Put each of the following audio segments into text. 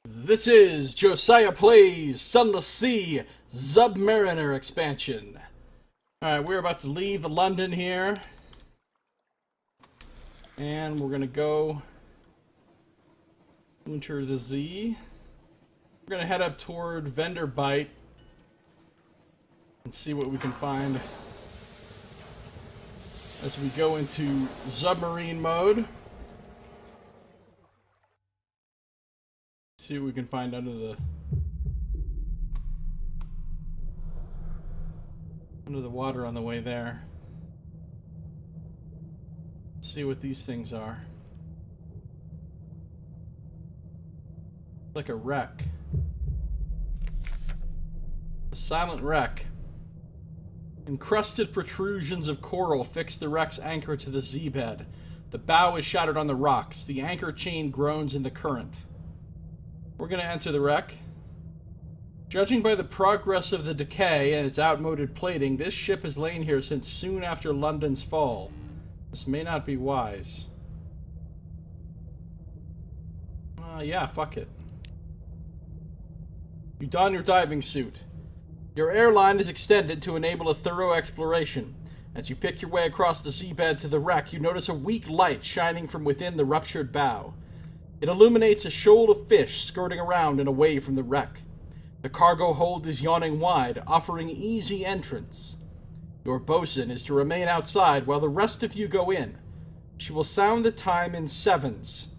This is Josiah Plays Sunless Sea Zubmariner expansion. Alright, we're about to leave London here. And we're gonna go Unterzee. We're gonna head up toward Vendor Bite and see what we can find as we go into Submarine mode. See what we can find under the water on the way there. See what these things are. Like a wreck. A silent wreck. Encrusted protrusions of coral fix the wreck's anchor to the seabed. The bow is shattered on the rocks. The anchor chain groans in the current. We're going to enter the wreck. Judging by the progress of the decay and its outmoded plating, this ship has lain here since soon after London's fall. This may not be wise. Yeah, fuck it. You don your diving suit. Your airline is extended to enable a thorough exploration. As you pick your way across the seabed to the wreck, you notice a weak light shining from within the ruptured bow. It illuminates a shoal of fish skirting around and away from the wreck. The cargo hold is yawning wide, offering easy entrance. Your bosun is to remain outside while the rest of you go in. She will sound the time in sevens.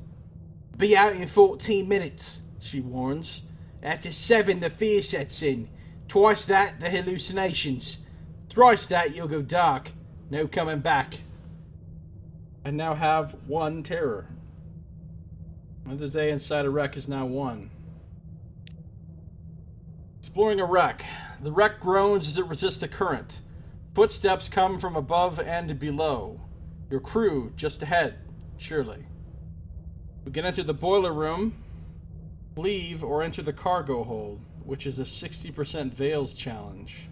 "Be out in 14 minutes, she warns. "After 7, the fear sets in. Twice that, the hallucinations. Thrice that, you'll go dark. No coming back." I now have 1 terror. Another day inside a wreck is now 1. Exploring a wreck. The wreck groans as it resists the current. Footsteps come from above and below. Your crew just ahead, surely. We can enter the boiler room, leave, or enter the cargo hold, which is a 60% Veils challenge.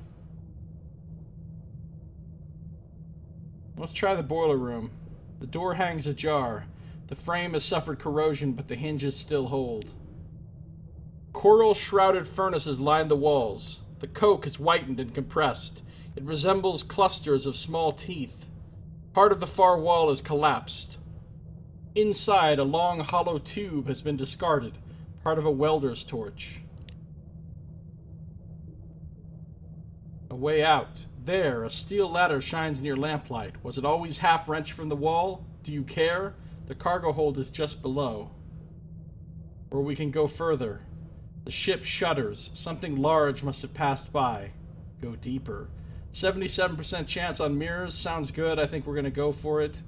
Let's try the boiler room. The door hangs ajar. The frame has suffered corrosion, but the hinges still hold. Coral-shrouded furnaces line the walls. The coke is whitened and compressed. It resembles clusters of small teeth. Part of the far wall is collapsed. Inside, a long hollow tube has been discarded, part of a welder's torch. A way out. There, a steel ladder shines in your lamplight. Was it always half-wrenched from the wall? Do you care? The cargo hold is just below. Or we can go further. The ship shudders. Something large must have passed by. Go deeper. 77% chance on mirrors. Sounds good. I think we're going to go for it.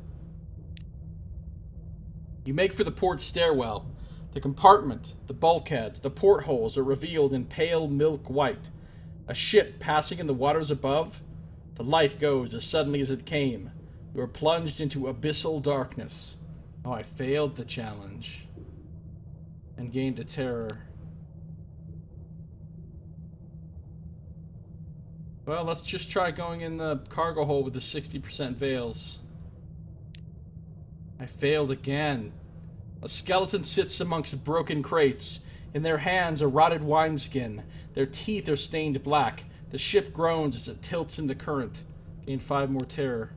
You make for the port stairwell. The compartment, the bulkheads, the portholes are revealed in pale milk white. A ship passing in the waters above. The light goes as suddenly as it came. You are plunged into abyssal darkness. Oh, I failed the challenge. And gained a terror. Well, let's just try going in the cargo hold with the 60% Veils. I failed again. A skeleton sits amongst broken crates. In their hands, a rotted wineskin. Their teeth are stained black. The ship groans as it tilts in the current. Gained 5 more terror.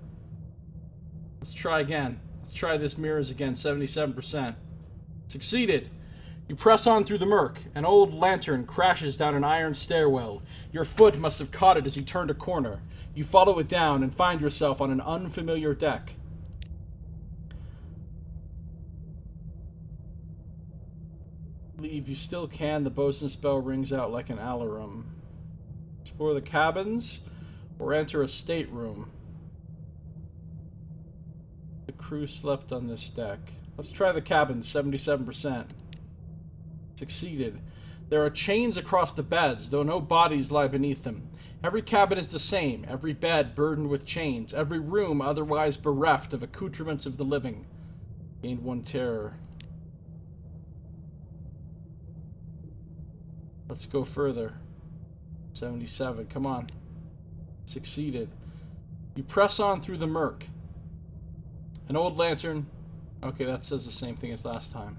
Let's try again. Let's try this mirrors again, 77%. Succeeded! You press on through the murk. An old lantern crashes down an iron stairwell. Your foot must have caught it as you turned a corner. You follow it down and find yourself on an unfamiliar deck. Leave you still can. The bosun's bell rings out like an alarum. Explore the cabins or enter a stateroom. The crew slept on this deck. Let's try the cabin, 77%. Succeeded. There are chains across the beds, though no bodies lie beneath them. Every cabin is the same, every bed burdened with chains, every room otherwise bereft of accoutrements of the living. Gained 1 terror. Let's go further. 77, come on. Succeeded. You press on through the murk. An old lantern. Okay, that says the same thing as last time.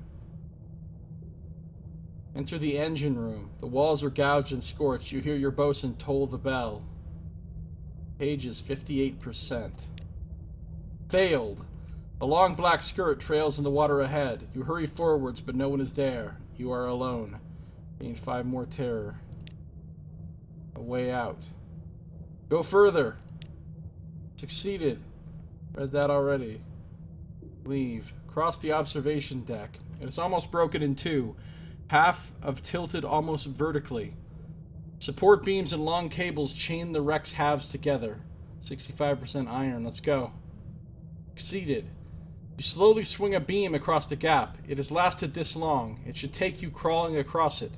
Enter the engine room. The walls are gouged and scorched. You hear your bosun toll the bell. Page is 58%. Failed. A long black skirt trails in the water ahead. You hurry forwards, but no one is there. You are alone. Gain 5 more terror. A way out. Go further. Succeeded. Read that already. Leave. Cross the observation deck. It is almost broken in two. Half of tilted almost vertically. Support beams and long cables chain the wreck's halves together. 65% iron. Let's go. Succeeded. You slowly swing a beam across the gap. It has lasted this long. It should take you crawling across it.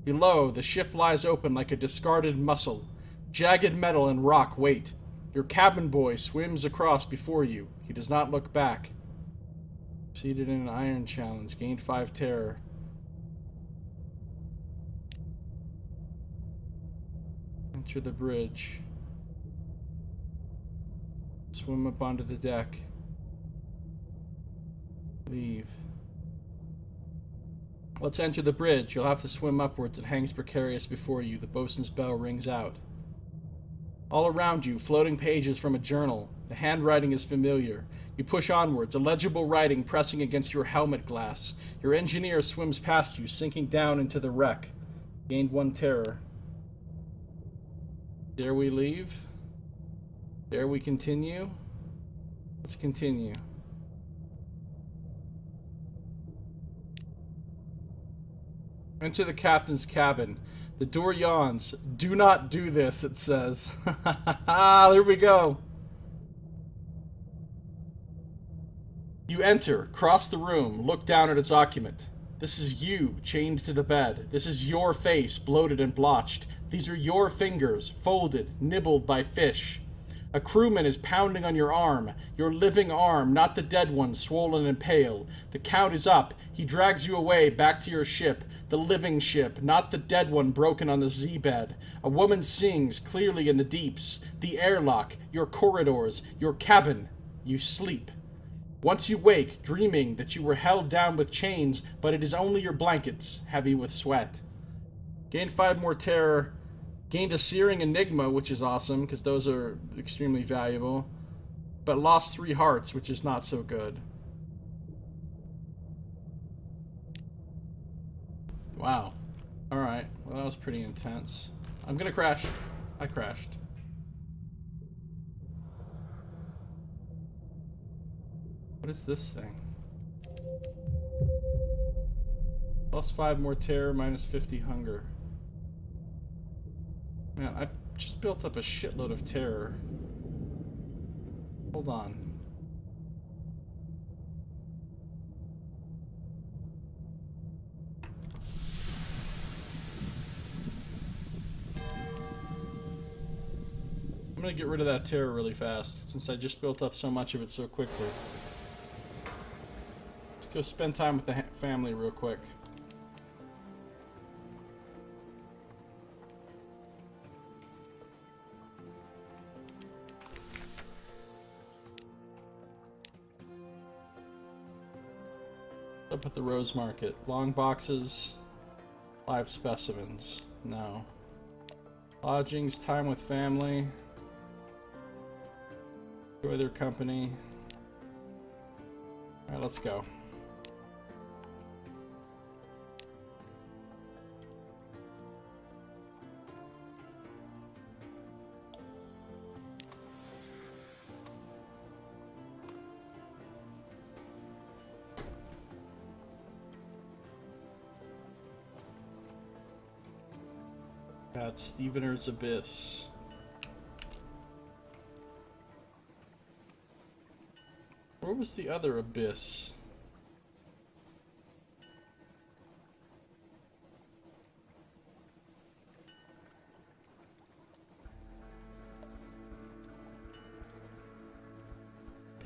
Below, the ship lies open like a discarded muscle. Jagged metal and rock wait. Your cabin boy swims across before you. He does not look back. Succeeded in an iron challenge. Gained 5 terror. Enter the bridge. Swim up onto the deck. Leave. Let's enter the bridge. You'll have to swim upwards. It hangs precarious before you. The bosun's bell rings out. All around you, floating pages from a journal. The handwriting is familiar. You push onwards, illegible writing pressing against your helmet glass. Your engineer swims past you, sinking down into the wreck. Gained 1 terror. Dare we leave? Dare we continue? Let's continue. Enter the captain's cabin. The door yawns. Do not do this, it says. There we go. You enter, cross the room, look down at its occupant. This is you, chained to the bed. This is your face, bloated and blotched. These are your fingers, folded, nibbled by fish. A crewman is pounding on your arm, your living arm, not the dead one, swollen and pale. The count is up. He drags you away, back to your ship, the living ship, not the dead one broken on the Z-bed. A woman sings clearly in the deeps, the airlock, your corridors, your cabin. You sleep. Once you wake, dreaming that you were held down with chains, but it is only your blankets, heavy with sweat. Gained 5 more terror. Gained a searing enigma, which is awesome, because those are extremely valuable. But lost 3 hearts, which is not so good. Wow. Alright. Well, that was pretty intense. I'm gonna crash. I crashed. What is this thing? Plus 5 more terror, minus 50 hunger. Man, I just built up a shitload of terror. Hold on. I'm gonna get rid of that terror really fast, since I just built up so much of it so quickly. Let's go spend time with the family real quick. Up at the Rose Market. Long boxes. Live specimens. No. Lodgings. Time with family. Enjoy their company. Alright, let's go. Got Stevener's Abyss. Where was the other abyss?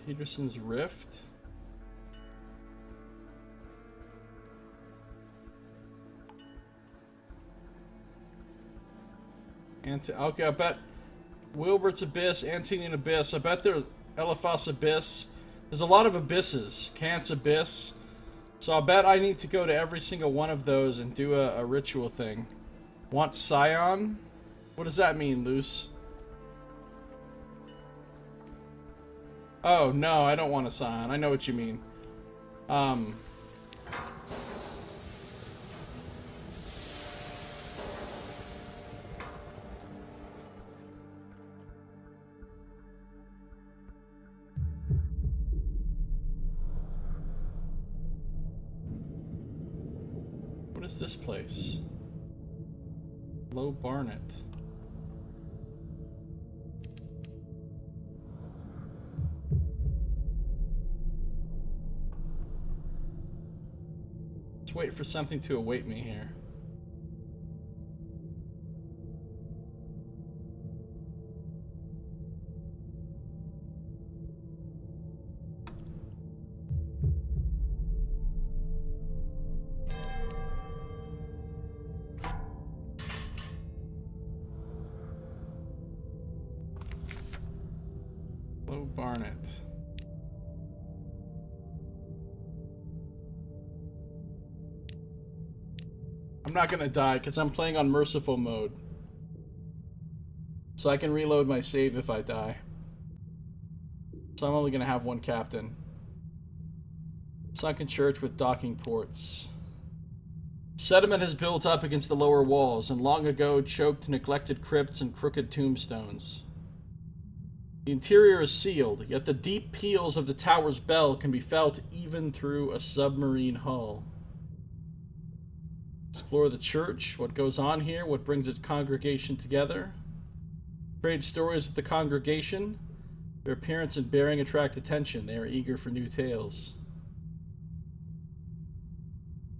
Peterson's Rift? Okay, I bet Wilbert's Abyss, Antonian Abyss. I bet there's Eliphas Abyss. There's a lot of abysses. Kant's Abyss. So I'll bet I need to go to every single one of those and do a ritual thing. Want Scion? What does that mean, Luce? Oh, no, I don't want a Scion. I know what you mean. What is this place? Low Barnet. Let's wait for something to await me here. Barnet. I'm not gonna die because I'm playing on Merciful mode. So I can reload my save if I die. So I'm only gonna have one captain. Sunken church with docking ports. Sediment has built up against the lower walls and long ago choked neglected crypts and crooked tombstones. The interior is sealed, yet the deep peals of the tower's bell can be felt even through a submarine hull. Explore the church, what goes on here, what brings its congregation together. Trade stories with the congregation. Their appearance and bearing attract attention. They are eager for new tales.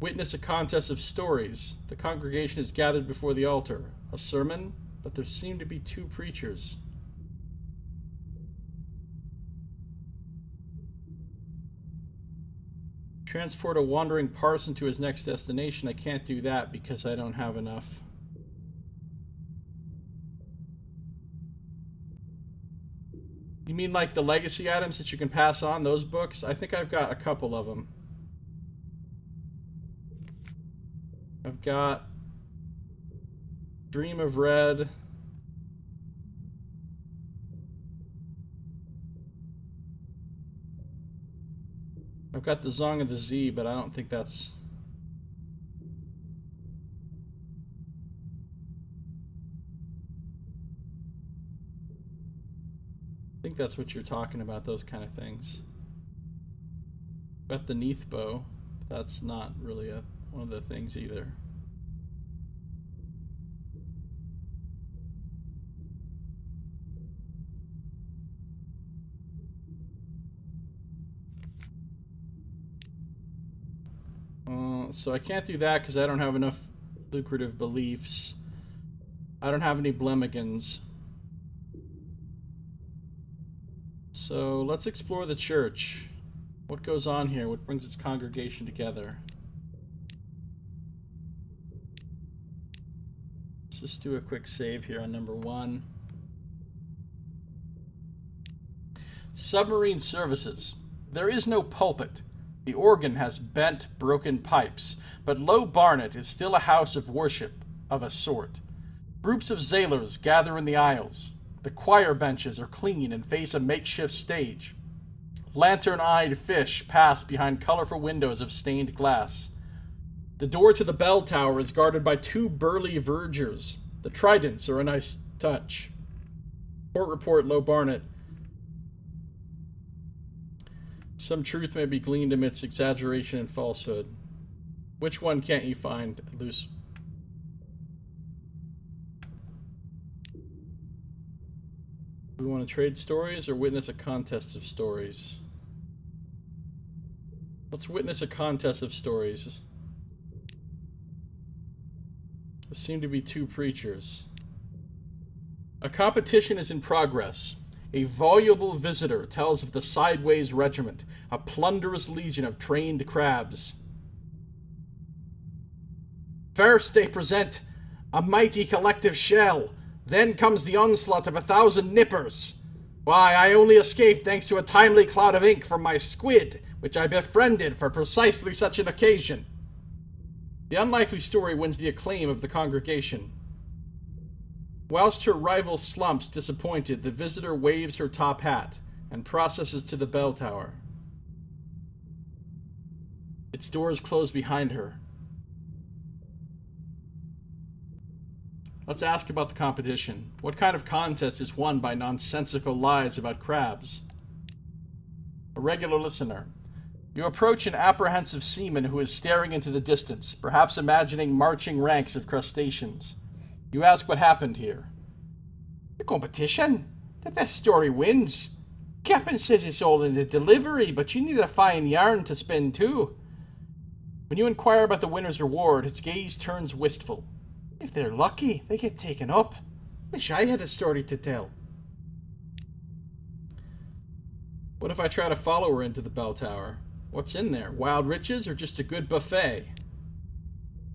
Witness a contest of stories. The congregation is gathered before the altar. A sermon, but there seem to be two preachers. Transport a wandering parson to his next destination. I can't do that because I don't have enough. You mean like the legacy items that you can pass on, those books? I think I've got a couple of them. I've got Dream of Red. I've got the Song of the Z, but I don't think that's... I think that's what you're talking about, those kind of things. Got the Neath bow. That's not really one of the things either. So I can't do that because I don't have enough lucrative beliefs. I don't have any blemigans. So let's explore the church. What goes on here? What brings its congregation together? Let's just do a quick save here on number 1. Submarine services. There is no pulpit. The organ has bent, broken pipes, but Low Barnet is still a house of worship of a sort. Groups of sailors gather in the aisles. The choir benches are clean and face a makeshift stage. Lantern-eyed fish pass behind colorful windows of stained glass. The door to the bell tower is guarded by 2 burly vergers. The tridents are a nice touch. Port report, Low Barnet. Some truth may be gleaned amidst exaggeration and falsehood. Which one can't you find, Luce? Do we want to trade stories or witness a contest of stories? Let's witness a contest of stories. There seem to be 2 preachers. A competition is in progress. A voluble visitor tells of the Sideways Regiment, a plunderous legion of trained crabs. First they present a mighty collective shell. Then comes the onslaught of 1,000 nippers. Why, I only escaped thanks to a timely cloud of ink from my squid, which I befriended for precisely such an occasion. The unlikely story wins the acclaim of the congregation. Whilst her rival slumps disappointed, the visitor waves her top hat and processes to the bell tower. Its doors close behind her. Let's ask about the competition. What kind of contest is won by nonsensical lies about crabs? A regular listener. You approach an apprehensive seaman who is staring into the distance, perhaps imagining marching ranks of crustaceans. You ask what happened here. The competition? The best story wins. Captain says it's all in the delivery, but you need a fine yarn to spin too. When you inquire about the winner's reward, his gaze turns wistful. If they're lucky, they get taken up. Wish I had a story to tell. What if I try to follow her into the bell tower? What's in there? Wild riches or just a good buffet?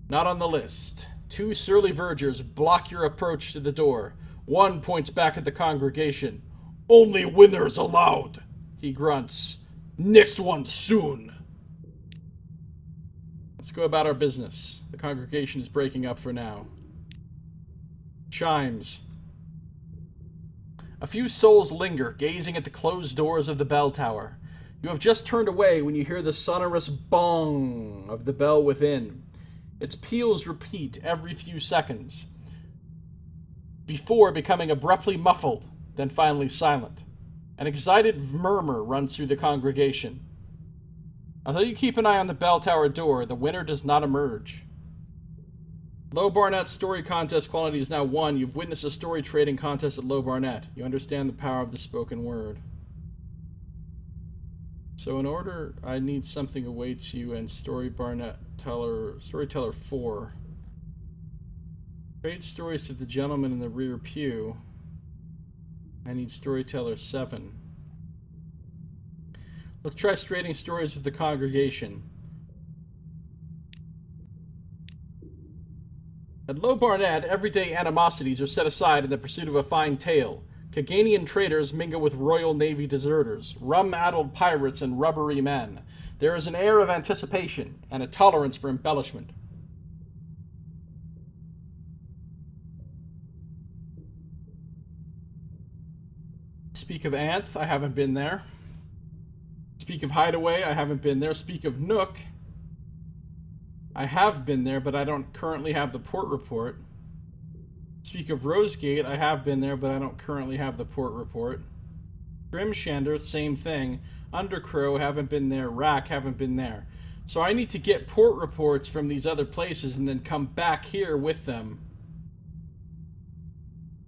Not on the list. 2 surly vergers block your approach to the door. One points back at the congregation. Only winners allowed, he grunts. Next one soon. Let's go about our business. The congregation is breaking up for now. Chimes. A few souls linger, gazing at the closed doors of the bell tower. You have just turned away when you hear the sonorous bong of the bell within. Its peals repeat every few seconds, before becoming abruptly muffled, then finally silent. An excited murmur runs through the congregation. Although you keep an eye on the bell tower door, the winner does not emerge. Low Barnett's story contest quality is now 1. You've witnessed a story trading contest at Low Barnett. You understand the power of the spoken word. So in order, I need something awaits you and Storyteller 4. Trade stories to the gentleman in the rear pew. I need Storyteller 7. Let's try trading stories with the congregation. At Low Barnett, everyday animosities are set aside in the pursuit of a fine tale. Kaganian traders mingle with Royal Navy deserters, rum-addled pirates, and rubbery men. There is an air of anticipation and a tolerance for embellishment. Speak of Anth, I haven't been there. Speak of Hideaway, I haven't been there. Speak of Nook, I have been there, but I don't currently have the port report. Speak of Rosegate, I have been there, but I don't currently have the port report. Grimshander, same thing. Undercrow, haven't been there. Rack, haven't been there. So I need to get port reports from these other places and then come back here with them.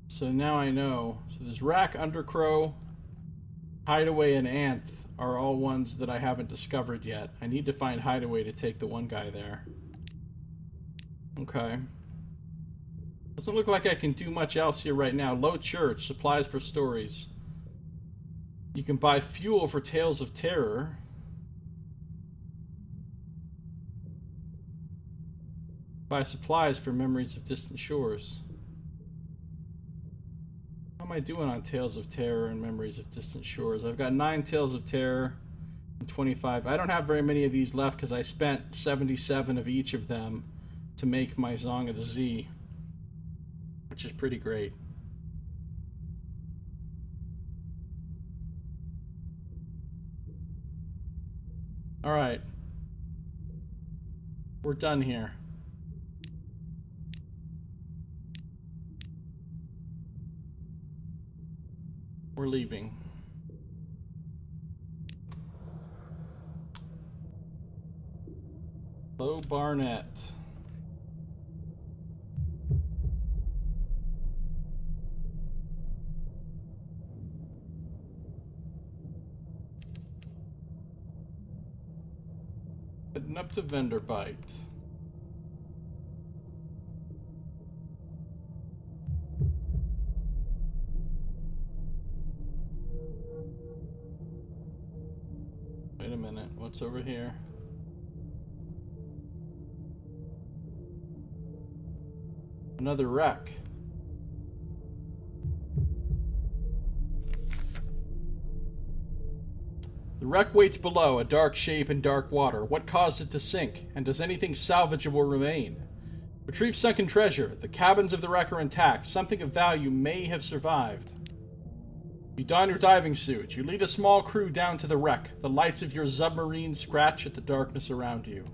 So now I know. So there's Rack, Undercrow, Hideaway, and Anth are all ones that I haven't discovered yet. I need to find Hideaway to take the one guy there. Okay. Doesn't look like I can do much else here right now. Low Church, supplies for stories. You can buy fuel for Tales of Terror. Buy supplies for Memories of Distant Shores. How am I doing on Tales of Terror and Memories of Distant Shores? I've got 9 Tales of Terror and 25. I don't have very many of these left because I spent 77 of each of them to make my Song of the Z, which is pretty great. Alright. We're done here. We're leaving. Low Barnett. Heading up to Venderbite. Wait a minute, what's over here? Another wreck. The wreck waits below, a dark shape in dark water. What caused it to sink? And does anything salvageable remain? Retrieve sunken treasure. The cabins of the wreck are intact. Something of value may have survived. You don your diving suit. You lead a small crew down to the wreck. The lights of your submarine scratch at the darkness around you.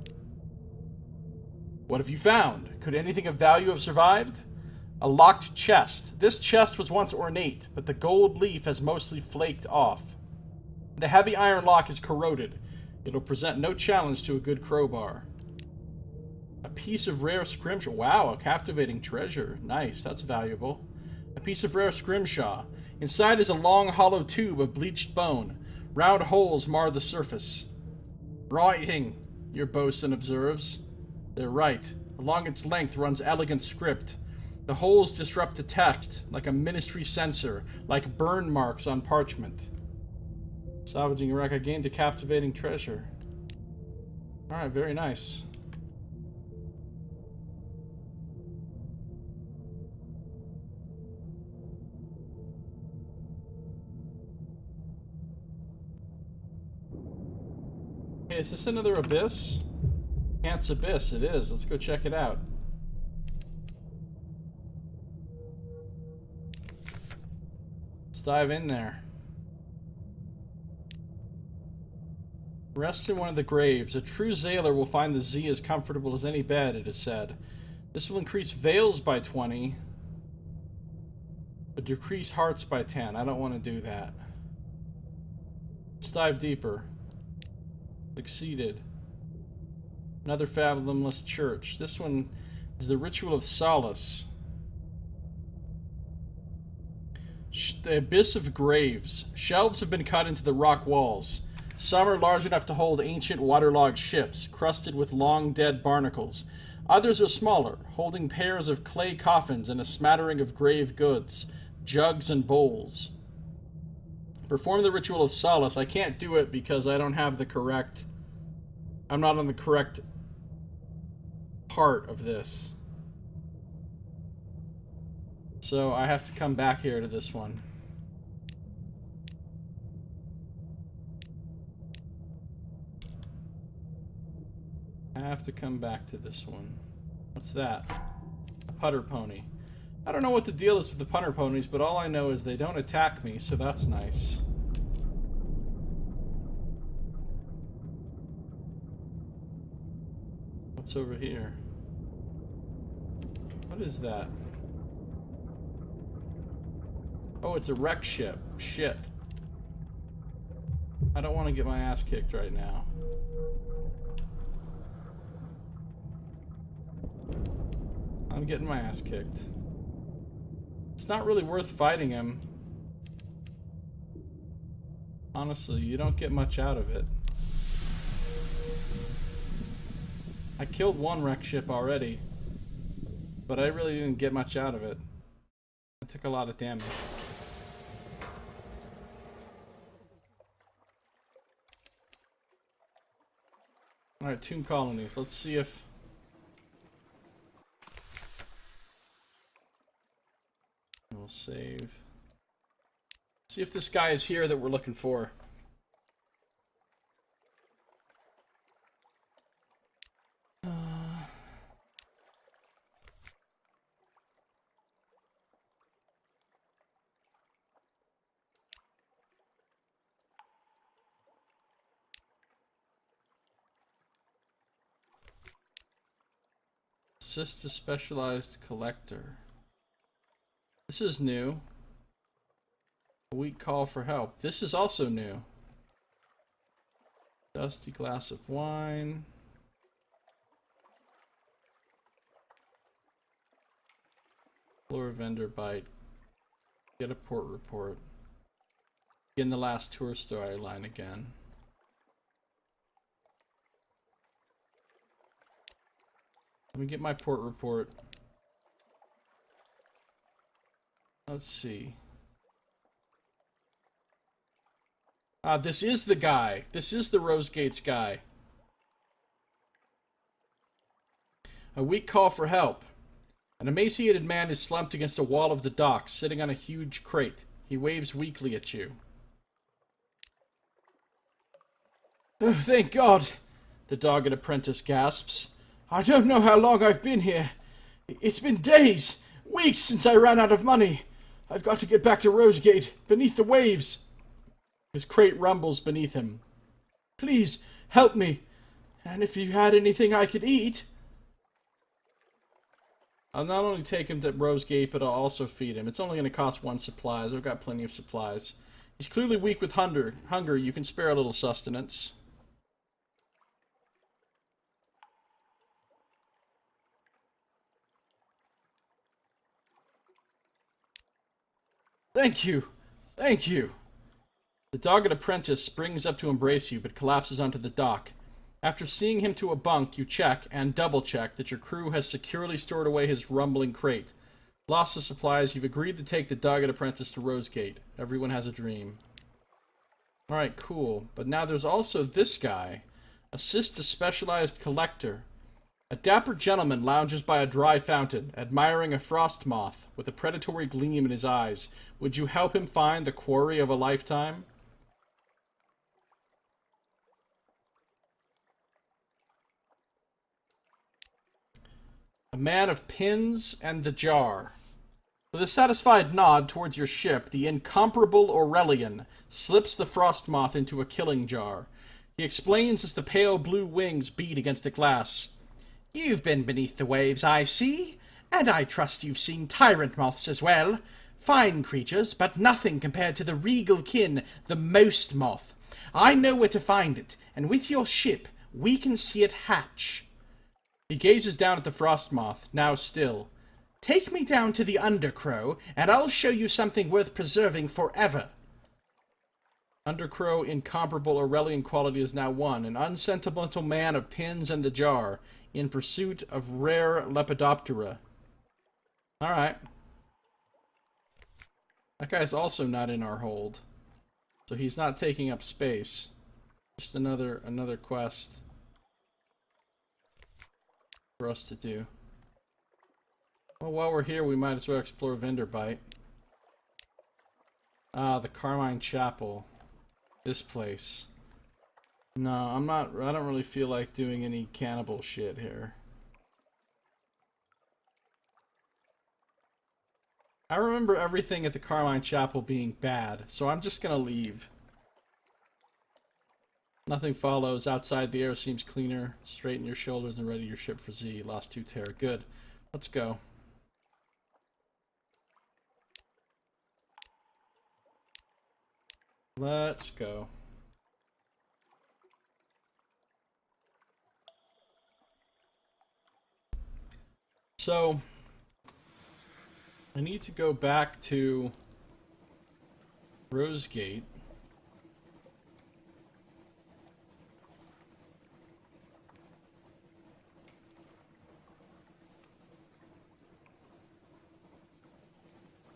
What have you found? Could anything of value have survived? A locked chest. This chest was once ornate, but the gold leaf has mostly flaked off. The heavy iron lock is corroded. It'll present no challenge to a good crowbar. A piece of rare scrimshaw. Wow, a captivating treasure. Nice, that's valuable. A piece of rare scrimshaw. Inside is a long, hollow tube of bleached bone. Round holes mar the surface. Writing, your bosun observes. They're right. Along its length runs elegant script. The holes disrupt the text, like a ministry censor, like burn marks on parchment. Salvaging wreck, I gained a captivating treasure. Alright, very nice. Hey, is this another abyss? Kant's Abyss, it is. Let's go check it out. Let's dive in there. Rest in one of the graves. A true sailor will find the Z as comfortable as any bed, it is said. This will increase veils by 20, but decrease hearts by 10. I don't want to do that. Let's dive deeper. Succeeded. Another fathomless church. This one is the Ritual of Solace. The Abyss of Graves. Shelves have been cut into the rock walls. Some are large enough to hold ancient waterlogged ships, crusted with long dead barnacles. Others are smaller, holding pairs of clay coffins and a smattering of grave goods, jugs and bowls. Perform the Ritual of Solace. I can't do it because I don't have the correct... I'm not on the correct part of this. So I have to come back here to this one. I have to come back to this one. What's that? A putter pony. I don't know what the deal is with the putter ponies, but all I know is they don't attack me, so that's nice. What's over here? What is that? Oh, it's a wreck ship. Shit. I don't want to get my ass kicked right now. I'm getting my ass kicked. It's not really worth fighting him. Honestly, you don't get much out of it. I killed one wreck ship already, but I really didn't get much out of it. I took a lot of damage. Alright, tomb colonies. Let's see if... We'll save. See if this guy is here that we're looking for. Assist a specialized collector. This is new. A weak call for help. This is also new. Dusty glass of wine. Floor vendor bite. Get a port report. Begin the last tour storyline again. Let me get my port report. Let's see. Ah, this is the guy. This is the Rose Gates guy. A weak call for help. An emaciated man is slumped against a wall of the docks, sitting on a huge crate. He waves weakly at you. Oh, thank God, the dogged apprentice gasps. I don't know how long I've been here. It's been days, weeks since I ran out of money. I've got to get back to Rosegate, beneath the waves. His crate rumbles beneath him. Please, help me. And if you had anything I could eat... I'll not only take him to Rosegate, but I'll also feed him. It's only going to cost 1 supplies. I've got plenty of supplies. He's clearly weak with hunger. You can spare a little sustenance. Thank you. Thank you. The dogged apprentice springs up to embrace you, but collapses onto the dock. After seeing him to a bunk, you check, and double-check, that your crew has securely stored away his rumbling crate. Lost of supplies, you've agreed to take the dogged apprentice to Rosegate. Everyone has a dream. Alright, cool. But now there's also this guy. Assist a specialized collector. A dapper gentleman lounges by a dry fountain, admiring a frost moth, with a predatory gleam in his eyes. Would you help him find the quarry of a lifetime? A man of pins and the jar. With a satisfied nod towards your ship, the incomparable Aurelian slips the frost moth into a killing jar. He explains as the pale blue wings beat against the glass. You've been beneath the waves, I see, and I trust you've seen tyrant moths as well. Fine creatures, but nothing compared to the regal kin, the most moth. I know where to find it, and with your ship, we can see it hatch. He gazes down at the frost moth, now still. Take me down to the Undercrow, and I'll show you something worth preserving forever. Undercrow incomparable Aurelian quality is now 1, an unsentimental man of pins and the jar, in pursuit of rare Lepidoptera. Alright. That guy's also not in our hold. So he's not taking up space. Just another quest for us to do. Well, while we're here, we might as well explore Vinderbite. Ah, the Carmine Chapel. This place. No, I don't really feel like doing any cannibal shit here. I remember everything at the Carmine Chapel being bad, so I'm just gonna leave. Nothing follows. Outside, the air seems cleaner. Straighten your shoulders and ready your ship for Z. Lost 2 terror. Good. Let's go. Let's go. So, I need to go back to Rosegate.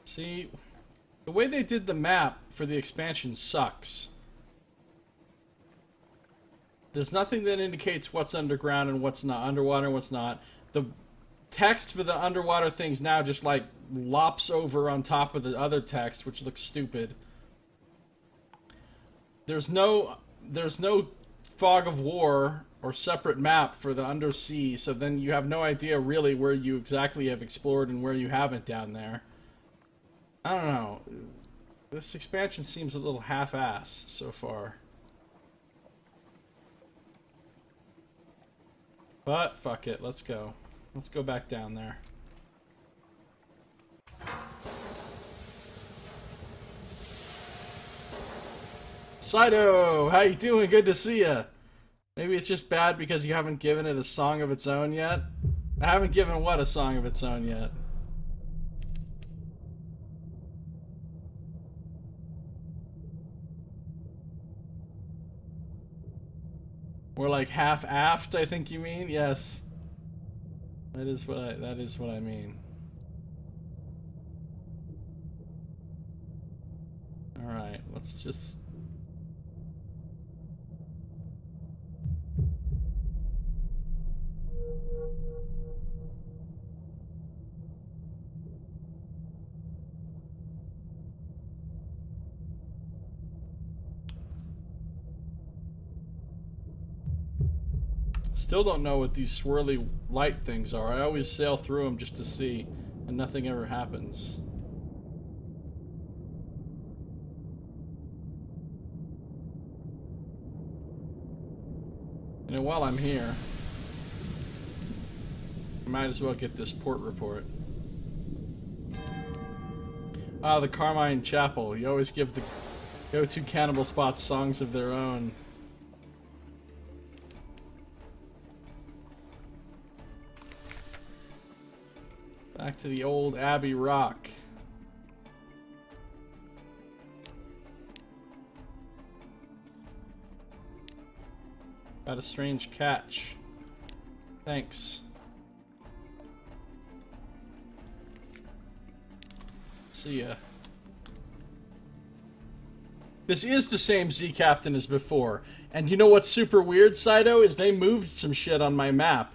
See, the way they did the map for the expansion sucks. There's nothing that indicates what's underground and what's not, underwater and what's not. The text for the underwater things now just like lops over on top of the other text, which looks stupid. There's no fog of war or separate map for the undersea, so then you have no idea really where you exactly have explored and where you haven't down there. I don't know. This expansion seems a little half-ass so far. But, fuck it. Let's go. Let's go back down there. Saito! How you doing? Good to see ya! Maybe it's just bad because you haven't given it a song of its own yet? I haven't given what a song of its own yet? Or like half-aft, I think you mean? Yes. That is what I mean. Alright, let's just... Still don't know what these swirly light things are. I always sail through them just to see, and nothing ever happens. And while I'm here, I might as well get this port report. Ah, the Carmine Chapel. You always give the go-to cannibal spots songs of their own. Back to the old Abbey Rock. Got a strange catch. Thanks. See ya. This is the same Z Captain as before. And you know what's super weird, Saito, is they moved some shit on my map.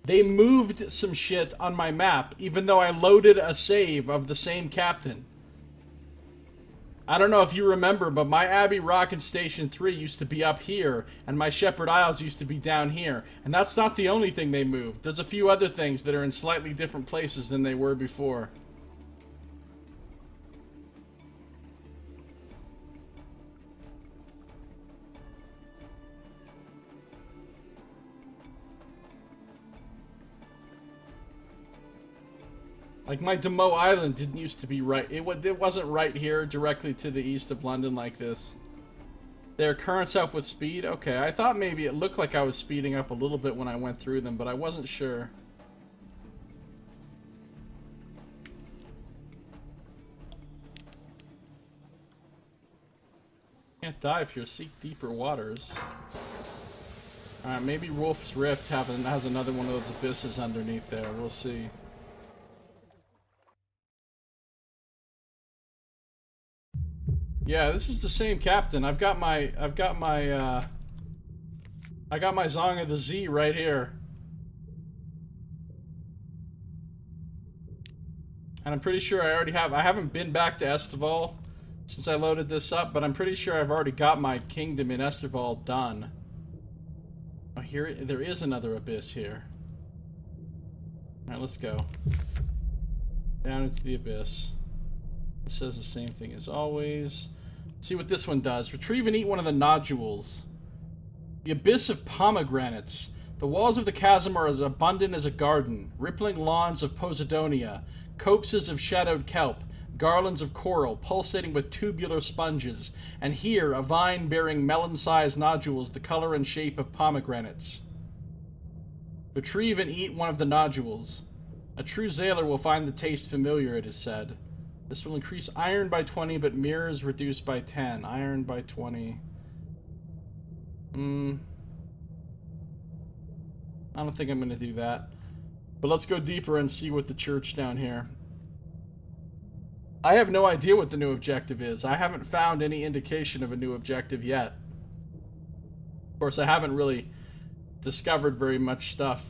They moved some shit on my map, even though I loaded a save of the same captain. I don't know if you remember, but my Abbey Rock in Station 3 used to be up here, and my Shepherd Isles used to be down here. And that's not the only thing they moved. There's a few other things that are in slightly different places than they were before. Like, my Demoe Island didn't used to be right. It wasn't right here, directly to the east of London like this. Their currents up with speed? Okay, I thought maybe it looked like I was speeding up a little bit when I went through them, but I wasn't sure. Can't dive here. Seek deeper waters. Alright, maybe Wolf's Rift has another one of those abysses underneath there. We'll see. Yeah, this is the same captain. I got my Song of the Z right here. And I'm pretty sure I already have. I haven't been back to Estival since I loaded this up, but I'm pretty sure I've already got my kingdom in Estival done. Oh, here there is another abyss here. All right, let's go down into the abyss. It says the same thing as always. Let's see what this one does. Retrieve and eat one of the nodules. The abyss of pomegranates. The walls of the chasm are as abundant as a garden. Rippling lawns of Posidonia. Copses of shadowed kelp. Garlands of coral pulsating with tubular sponges. And here, a vine bearing melon-sized nodules the color and shape of pomegranates. Retrieve and eat one of the nodules. A true sailor will find the taste familiar, it is said. This will increase iron by 20, but mirrors reduced by 10. Iron by 20. I don't think I'm going to do that. But let's go deeper and see what the church down here. I have no idea what the new objective is. I haven't found any indication of a new objective yet. Of course, I haven't really discovered very much stuff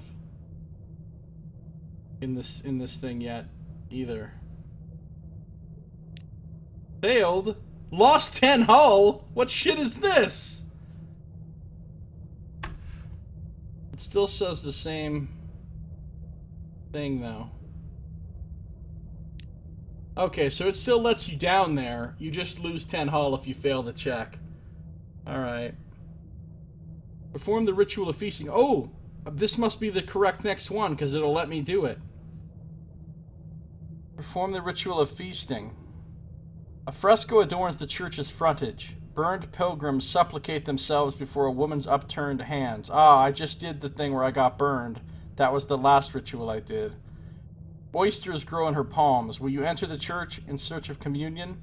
in this thing yet either. Failed? Lost 10 hull? What shit is this? It still says the same thing, though. Okay, so it still lets you down there. You just lose 10 hull if you fail the check. Alright. Perform the ritual of feasting. Oh! This must be the correct next one, because it'll let me do it. Perform the ritual of feasting. A fresco adorns the church's frontage. Burned pilgrims supplicate themselves before a woman's upturned hands. Ah, I just did the thing where I got burned. That was the last ritual I did. Oysters grow in her palms. Will you enter the church in search of communion?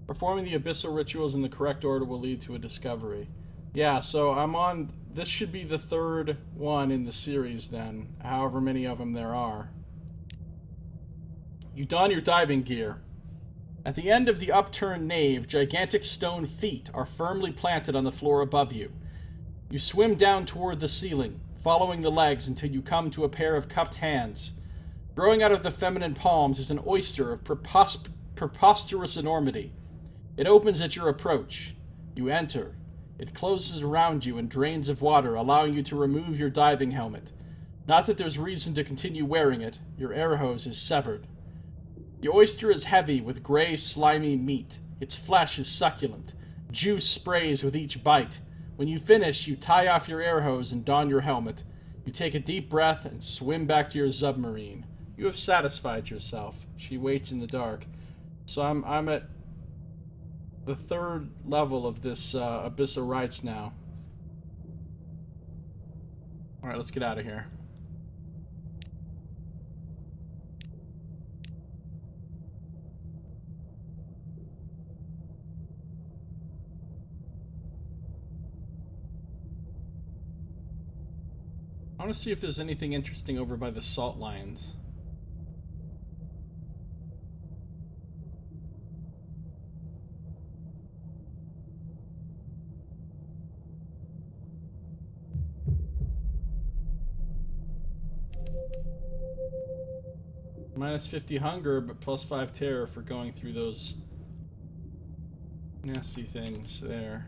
Performing the abyssal rituals in the correct order will lead to a discovery. Yeah, so I'm on... This should be the third one in the series then, however many of them there are. You don your diving gear. At the end of the upturned nave, gigantic stone feet are firmly planted on the floor above you. You swim down toward the ceiling, following the legs until you come to a pair of cupped hands. Growing out of the feminine palms is an oyster of preposterous enormity. It opens at your approach. You enter. It closes around you in drains of water, allowing you to remove your diving helmet. Not that there's reason to continue wearing it. Your air hose is severed. The oyster is heavy with gray, slimy meat. Its flesh is succulent. Juice sprays with each bite. When you finish, you tie off your air hose and don your helmet. You take a deep breath and swim back to your submarine. You have satisfied yourself. She waits in the dark. So I'm at the 3rd level of this Abyssal Rites now. Alright, let's get out of here. I want to see if there's anything interesting over by the salt lions. Minus 50 hunger, but plus 5 terror for going through those nasty things there.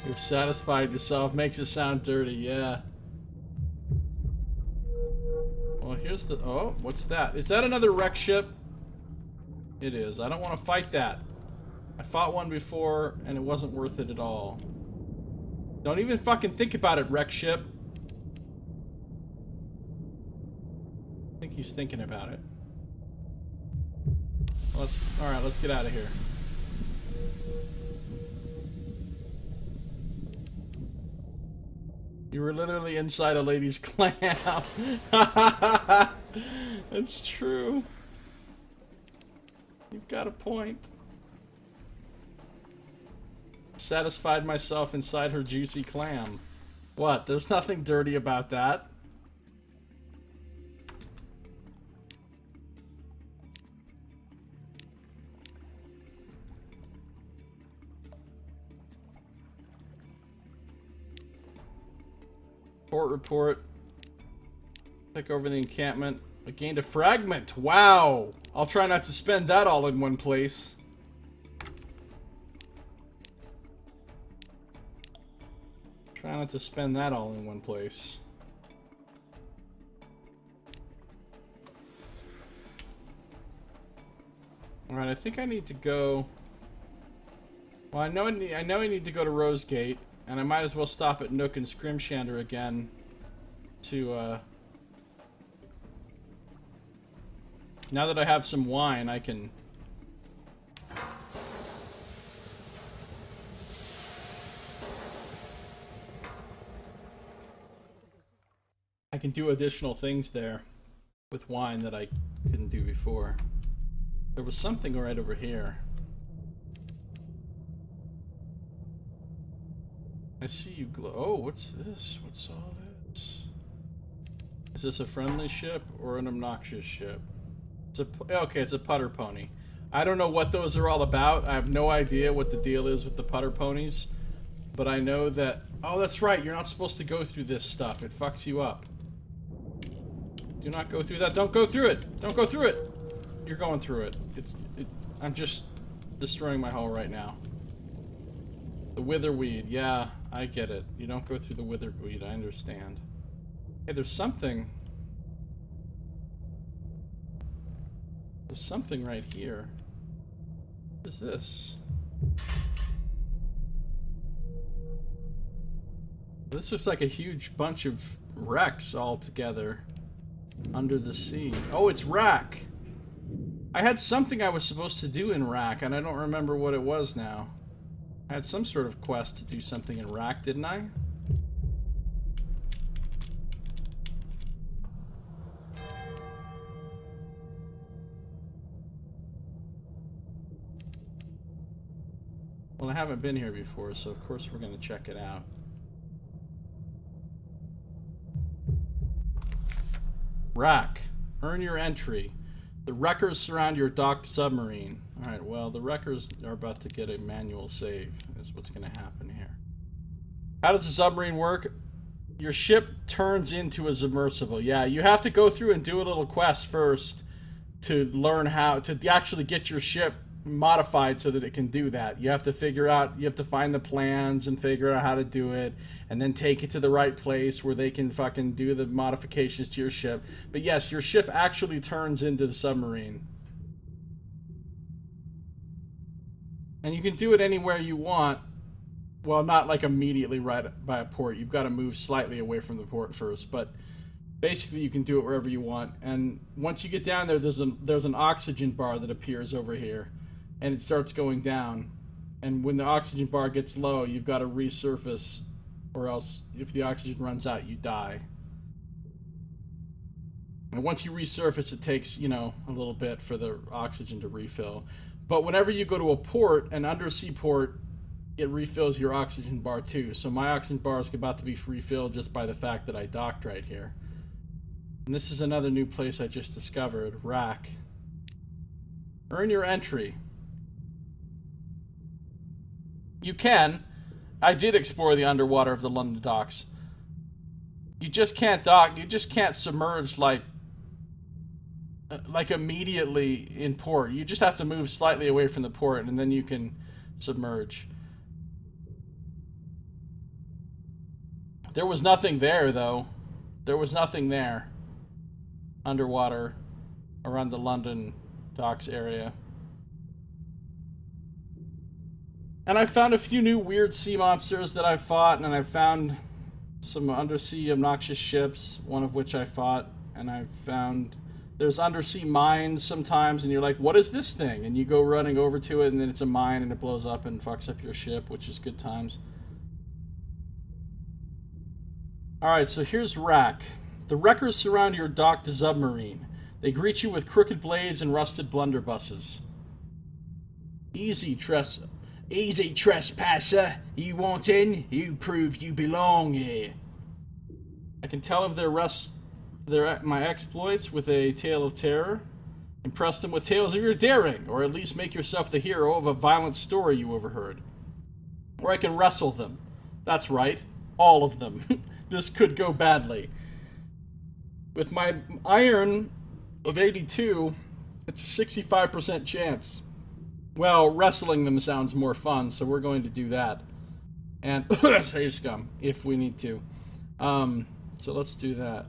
You've satisfied yourself. Makes it sound dirty, yeah. Well, here's the... Oh, what's that? Is that another wreck ship? It is. I don't want to fight that. I fought one before, and it wasn't worth it at all. Don't even fucking think about it, wreck ship. I think he's thinking about it. Alright, let's get out of here. You were literally inside a lady's clam. That's true. You've got a point. Satisfied myself inside her juicy clam. What? There's nothing dirty about that. Port report. Take over the encampment. I gained a fragment. Wow. I'll try not to spend that all in one place. Try not to spend that all in one place. Alright, I think I need to go... Well, I know I need to go to Rosegate, and I might as well stop at Nook and Scrimshander again to, now that I have some wine, I can... do additional things there with wine that I couldn't do before. There was something right over here. I see you glow. Oh, what's this? What's all this? Is this a friendly ship or an obnoxious ship? It's a... Okay, it's a putter pony. I don't know what those are all about. I have no idea what the deal is with the putter ponies. But I know that... Oh, that's right. You're not supposed to go through this stuff. It fucks you up. Do not go through that. Don't go through it. Don't go through it. You're going through it. I'm just destroying my hull right now. The witherweed. Yeah, I get it. You don't go through the witherweed. I understand. Hey, there's something. There's something right here. What is this? This looks like a huge bunch of wrecks all together. Under the sea. Oh, it's Rack! I had something I was supposed to do in Rack, and I don't remember what it was now. I had some sort of quest to do something in Rack, didn't I? Well, I haven't been here before, so of course we're going to check it out. Rack. Earn your entry. The wreckers surround your docked submarine. Alright, well, the wreckers are about to get a manual save, is what's going to happen here. How does the submarine work? Your ship turns into a submersible. Yeah, you have to go through and do a little quest first to learn how to actually get your ship modified so that it can do that. You have to find the plans and figure out how to do it, and then take it to the right place where they can fucking do the modifications to your ship. But yes, your ship actually turns into the submarine. And you can do it anywhere you want. Well, not like immediately right by a port. You've got to move slightly away from the port first, but basically you can do it wherever you want. And once you get down there, there's an oxygen bar that appears over here, and it starts going down. And when the oxygen bar gets low, you've got to resurface, or else if the oxygen runs out, you die. And once you resurface, it takes, a little bit for the oxygen to refill. But whenever you go to a port, an undersea port, it refills your oxygen bar too. So my oxygen bar is about to be refilled just by the fact that I docked right here. And this is another new place I just discovered, Rack. Earn your entry. You can. I did explore the underwater of the London docks. You just can't dock. You just can't submerge like immediately in port. You just have to move slightly away from the port, and then you can submerge. There was nothing there, though. There was nothing there underwater around the London docks area. And I found a few new weird sea monsters that I fought, and I found some undersea obnoxious ships, one of which I fought, and I found there's undersea mines sometimes, and you're like, what is this thing? And you go running over to it, and then it's a mine, and it blows up and fucks up your ship, which is good times. Alright, so here's Rack. The wreckers surround your docked Zubmarine. They greet you with crooked blades and rusted blunderbusses. Easy trespasser. You want in? You prove you belong here. I can tell of my exploits with a tale of terror. Impress them with tales of your daring, or at least make yourself the hero of a violent story you overheard. Or I can wrestle them. That's right, all of them. This could go badly. With my iron of 82, it's a 65% chance. Well, wrestling them sounds more fun, so we're going to do that. And save scum, if we need to. So let's do that.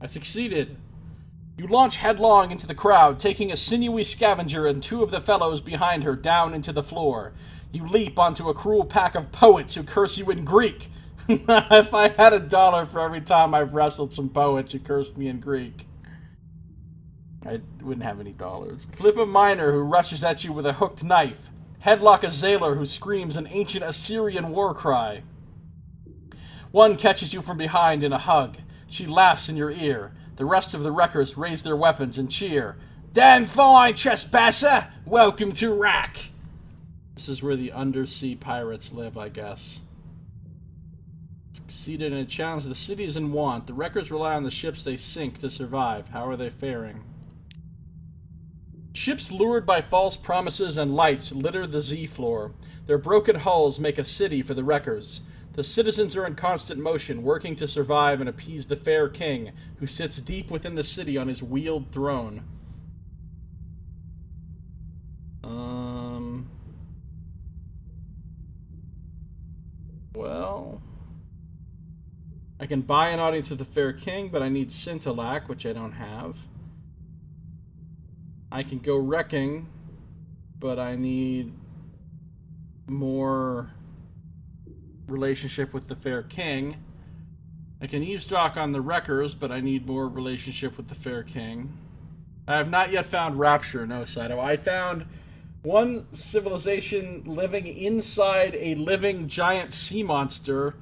I succeeded. You launch headlong into the crowd, taking a sinewy scavenger and two of the fellows behind her down into the floor. You leap onto a cruel pack of poets who curse you in Greek. If I had $1 for every time I've wrestled some poets who cursed me in Greek, I wouldn't have any dollars. Flip a miner who rushes at you with a hooked knife. Headlock a sailor who screams an ancient Assyrian war cry. One catches you from behind in a hug. She laughs in your ear. The rest of the wreckers raise their weapons and cheer. Damn fine, trespasser! Welcome to Rack! This is where the undersea pirates live, I guess. Succeeded in a challenge. The city is in want. The wreckers rely on the ships they sink to survive. How are they faring? Ships lured by false promises and lights litter the Z floor. Their broken hulls make a city for the wreckers. The citizens are in constant motion, working to survive and appease the fair king, who sits deep within the city on his wheeled throne. Well, I can buy an audience of the fair king, but I need Scintillac, which I don't have. I can go wrecking, but I need more relationship with the fair king. I can eavesdrop on the wreckers, but I need more relationship with the fair king. I have not yet found Rapture, no, Saito. I found one civilization living inside a living giant sea monster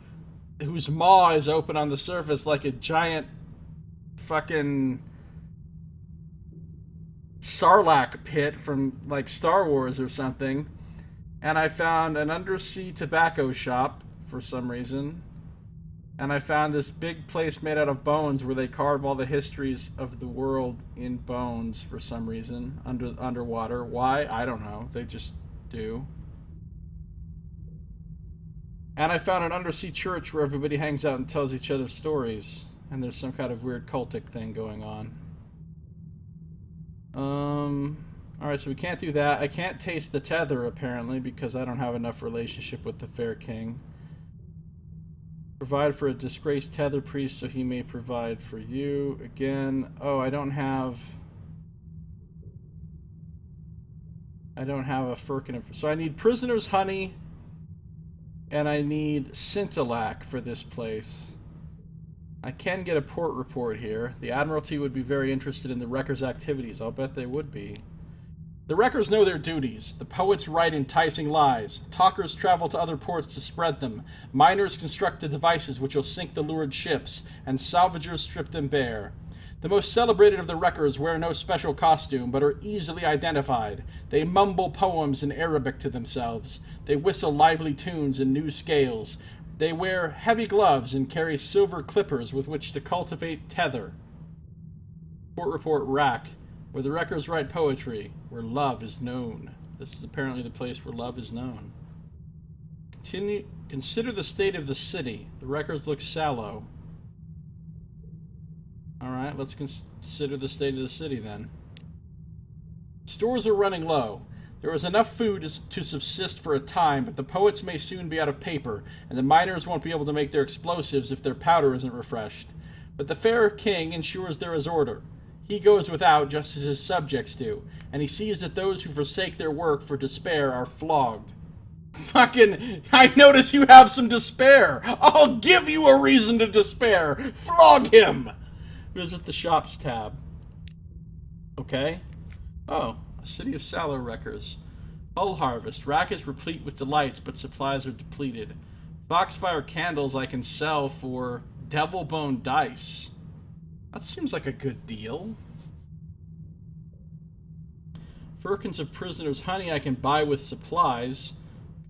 whose maw is open on the surface like a giant fucking Sarlacc pit from like Star Wars or something. And I found an undersea tobacco shop for some reason. And I found this big place made out of bones where they carve all the histories of the world in bones for some reason, underwater. Why? I don't know. They just do. And I found an undersea church where everybody hangs out and tells each other stories. And there's some kind of weird cultic thing going on. Alright, so we can't do that. I can't taste the tether, apparently, because I don't have enough relationship with the Fair King. Provide for a disgraced tether priest so he may provide for you. Again, oh, I don't have a firkin. So I need prisoner's honey, and I need scintillac for this place. I can get a port report here. The Admiralty would be very interested in the wreckers' activities. I'll bet they would be. The wreckers know their duties. The poets write enticing lies. Talkers travel to other ports to spread them. Miners construct the devices which will sink the lured ships, and salvagers strip them bare. The most celebrated of the wreckers wear no special costume, but are easily identified. They mumble poems in Arabic to themselves. They whistle lively tunes in new scales. They wear heavy gloves and carry silver clippers with which to cultivate tether. Port report Rack, where the wreckers write poetry, where love is known. This is apparently the place where love is known. Consider the state of the city. The wreckers look sallow. Alright, let's consider the state of the city then. Stores are running low. There is enough food to subsist for a time, but the poets may soon be out of paper, and the miners won't be able to make their explosives if their powder isn't refreshed. But the fair king ensures there is order. He goes without just as his subjects do, and he sees that those who forsake their work for despair are flogged. Fucking, I notice you have some despair. I'll give you a reason to despair. Flog him! Visit the shops tab. Okay. Oh. City of Sallow Wreckers. Hull harvest. Rack is replete with delights, but supplies are depleted. Foxfire candles I can sell for devil bone dice. That seems like a good deal. Firkins of prisoners' honey I can buy with supplies.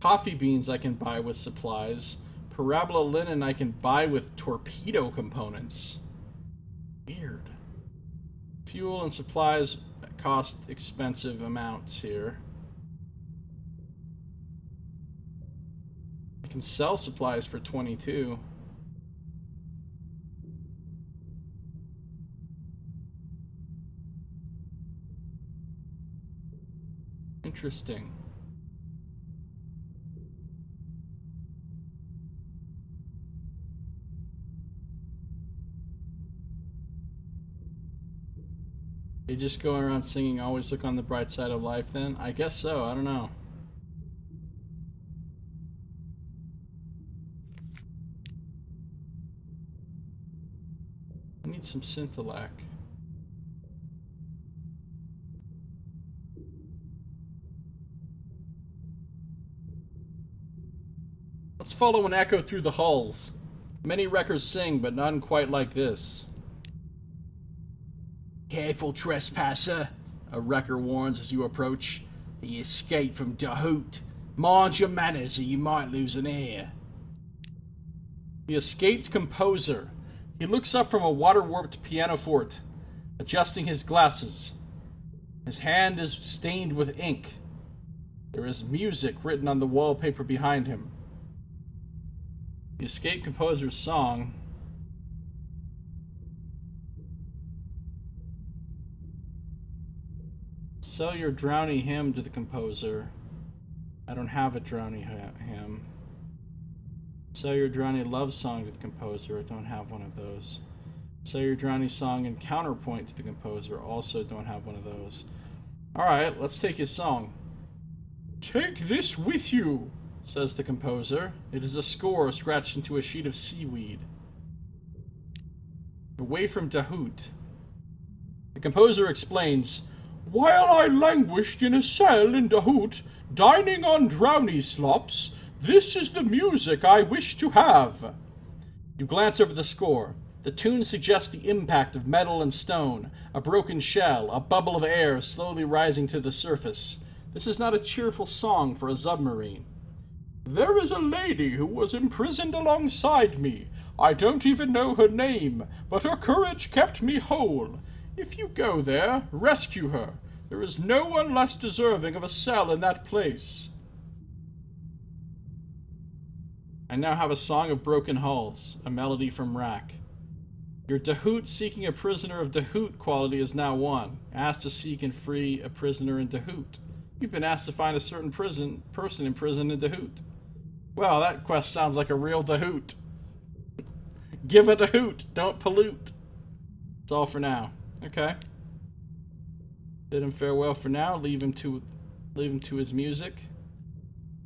Coffee beans I can buy with supplies. Parabola linen I can buy with torpedo components. Weird. Fuel and supplies cost expensive amounts here. I can sell supplies for 22. Interesting. They just go around singing, always look on the bright side of life then? I guess so, I don't know. I need some scintillac. Let's follow an echo through the hulls. Many wreckers sing, but none quite like this. Careful, trespasser, a wrecker warns as you approach. He escaped from Dahoot. Mind your manners or you might lose an ear. The escaped composer. He looks up from a water-warped pianoforte, adjusting his glasses. His hand is stained with ink. There is music written on the wallpaper behind him. The escaped composer's song. Sell your drowny hymn to the composer. I don't have a drowny hymn. Sell your drowny love song to the composer. I don't have one of those. Sell your drowny song and counterpoint to the composer. Also don't have one of those. Alright, let's take his song. Take this with you, says the composer. It is a score scratched into a sheet of seaweed. Away from Dahoot. The composer explains, while I languished in a cell in Dahoot, dining on drowny slops, this is the music I wish to have. You glance over the score. The tune suggests the impact of metal and stone, a broken shell, a bubble of air slowly rising to the surface. This is not a cheerful song for a submarine. There is a lady who was imprisoned alongside me. I don't even know her name, but her courage kept me whole. If you go there, rescue her. There is no one less deserving of a cell in that place. I now have a song of broken hulls, a melody from Rack. Your Dahoot seeking a prisoner of Dahoot quality is now 1. Asked to seek and free a prisoner in Dahoot. You've been asked to find a certain person in prison in Dahoot. Well, that quest sounds like a real Dahoot. Give a Dahoot, don't pollute. That's all for now. Okay. Bid him farewell for now. Leave him to his music.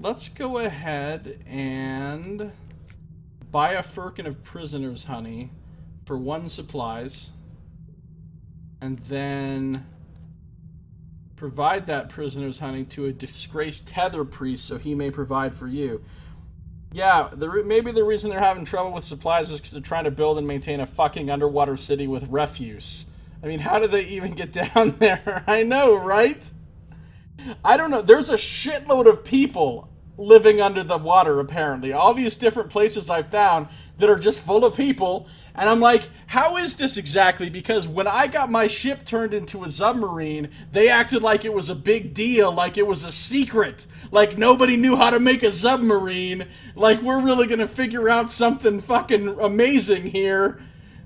Let's go ahead and buy a firkin of prisoner's honey for 1 supplies, and then provide that prisoner's honey to a disgraced tether priest so he may provide for you. Yeah, maybe the reason they're having trouble with supplies is because they're trying to build and maintain a fucking underwater city with refuse. I mean, how did they even get down there? I know, right? I don't know. There's a shitload of people living under the water, apparently. All these different places I found that are just full of people. And I'm like, how is this exactly? Because when I got my ship turned into a submarine, they acted like it was a big deal, like it was a secret. Like nobody knew how to make a submarine. Like we're really going to figure out something fucking amazing here.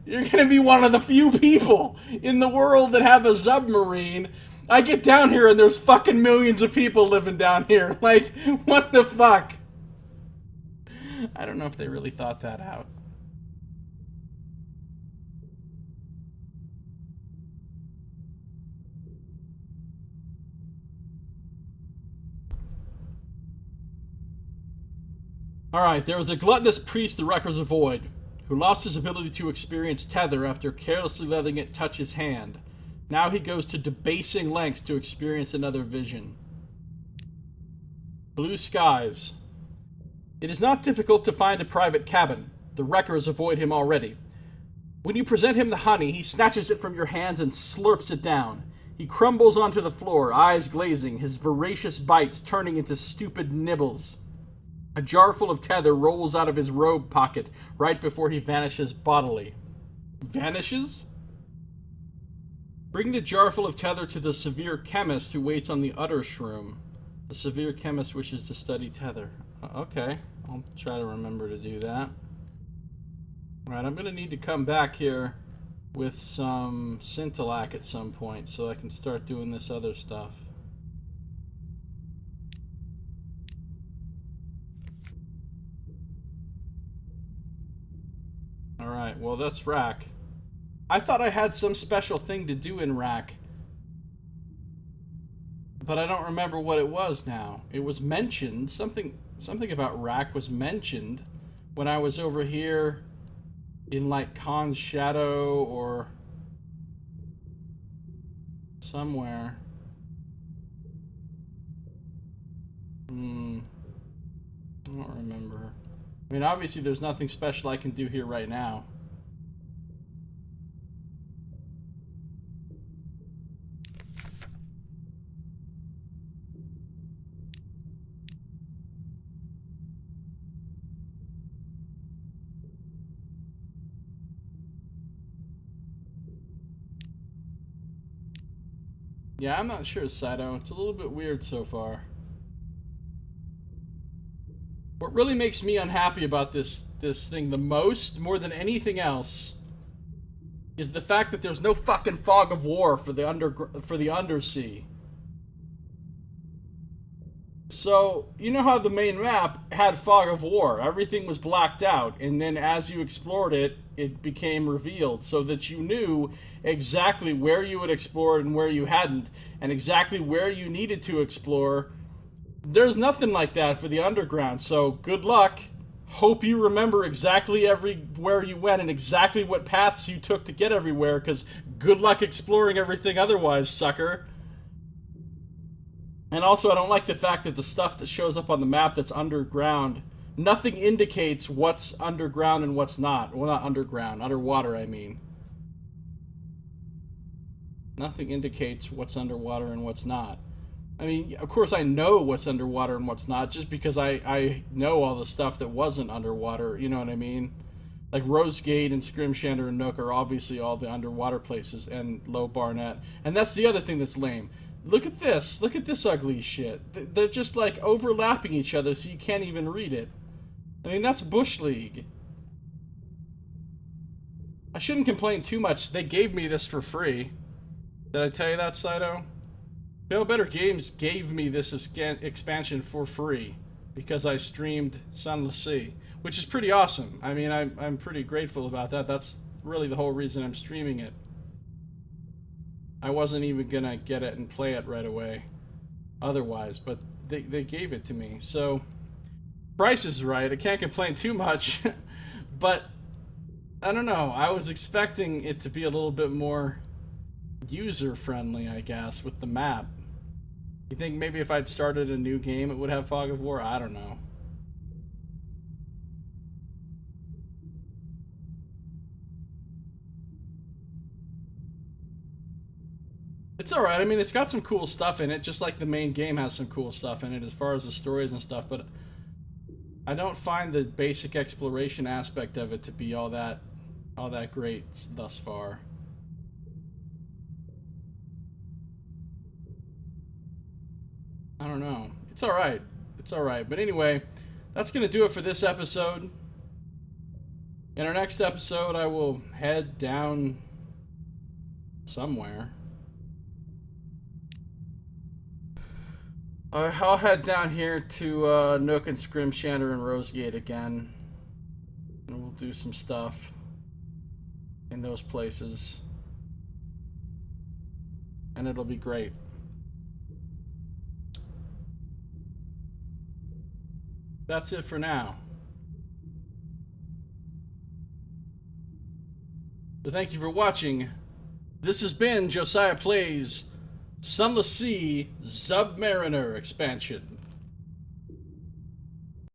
You're going to be one of the few people in the world that have a submarine. I get down here and there's fucking millions of people living down here. Like, what the fuck? I don't know if they really thought that out. Alright, there was a gluttonous priest, the Wreckers of Void, who lost his ability to experience tether after carelessly letting it touch his hand. Now he goes to debasing lengths to experience another vision. Blue skies. It is not difficult to find a private cabin. The Wreckers avoid him already. When you present him the honey, he snatches it from your hands and slurps it down. He crumbles onto the floor, eyes glazing, his voracious bites turning into stupid nibbles. A jar full of tether rolls out of his robe pocket right before he vanishes bodily. Vanishes? Bring the jar full of tether to the severe chemist who waits on the utter shroom. The severe chemist wishes to study tether. Okay, I'll try to remember to do that. Alright, I'm going to need to come back here with some scintillac at some point so I can start doing this other stuff. Alright, well that's Rack. I thought I had some special thing to do in Rack, but I don't remember what it was now. It was mentioned, something about Rack was mentioned when I was over here in like Khan's Shadow or somewhere. I don't remember. I mean, obviously there's nothing special I can do here right now. Yeah, I'm not sure, Saito. It's a little bit weird so far. What really makes me unhappy about this thing the most, more than anything else, is the fact that there's no fucking fog of war for the undersea. So, you know how the main map had fog of war. Everything was blacked out, and then as you explored it, it became revealed, so that you knew exactly where you had explored and where you hadn't, and exactly where you needed to explore. There's nothing like that for the underground, so good luck. Hope you remember exactly everywhere you went and exactly what paths you took to get everywhere, because good luck exploring everything otherwise, sucker. And also, I don't like the fact that the stuff that shows up on the map that's underground, nothing indicates what's underground and what's not. Well, not underground, underwater, I mean. Nothing indicates what's underwater and what's not. I mean, of course I know what's underwater and what's not, just because I know all the stuff that wasn't underwater, you know what I mean? Like Rosegate and Scrimshander and Nook are obviously all the underwater places, and Low Barnet. And that's the other thing that's lame. Look at this. Look at this ugly shit. They're just like overlapping each other so you can't even read it. I mean, that's Bush League. I shouldn't complain too much. They gave me this for free. Did I tell you that, Saito? Failbetter Games gave me this expansion for free because I streamed Sunless, which is pretty awesome. I mean, I'm pretty grateful about that. That's really the whole reason I'm streaming it. I wasn't even gonna get it and play it right away otherwise, but they gave it to me. So, price is right. I can't complain too much, but I don't know. I was expecting it to be a little bit more user-friendly, I guess, with the map. You think maybe if I'd started a new game it would have Fog of War? I don't know. It's alright. I mean, it's got some cool stuff in it, just like the main game has some cool stuff in it as far as the stories and stuff, but I don't find the basic exploration aspect of it to be all that great thus far. I don't know. It's alright. It's alright. But anyway, that's going to do it for this episode. In our next episode, I will head down somewhere. I'll head down here to Nook and Scrimshanter and Rosegate again. And we'll do some stuff in those places. And it'll be great. That's it for now. So thank you for watching. This has been Josiah Plays Sunless Sea Zubmariner expansion.